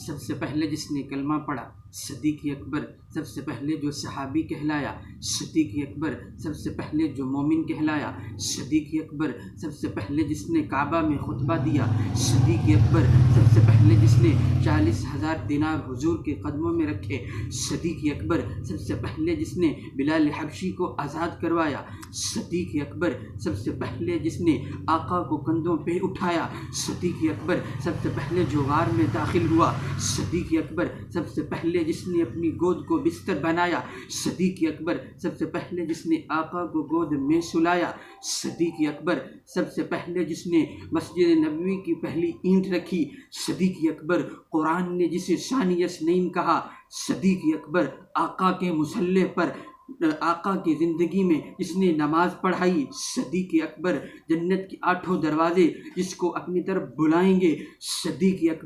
سب سے پہلے جس نے کلمہ پڑھا صدیق اکبر، سب سے پہلے جو صحابی کہلایا صدیق اکبر، سب سے پہلے جو مومن کہلایا صدیق اکبر، سب سے پہلے جس نے کعبہ میں خطبہ دیا صدیق اکبر، سب سے پہلے جس نے 40,000 دینار حضور کے قدموں میں رکھے صدیق اکبر، سب سے پہلے جس نے بلال حبشی کو آزاد کروایا صدیق اکبر، سب سے پہلے جس نے آقا کو کندھوں پہ اٹھایا صدیق اکبر، سب سے پہلے جو غار میں داخل ہوا صدیق اکبر، سب سے پہلے جس نے اپنی گود کو بستر بنایا صدیق اکبر، سب سے پہلے جس نے آقا کو گود میں سلایا صدیق اکبر، سب سے پہلے جس نے مسجد نبوی کی پہلی اینٹ رکھی صدیق اکبر، قرآن نے جسے ثانی اثنین کہا صدیق اکبر، آقا کے مصلی پر آقا کی زندگی میں جس نے نماز پڑھائی صدیق اکبر، جنت کے 8 دروازے جس کو اپنی طرف بلائیں گے صدیق اکبر۔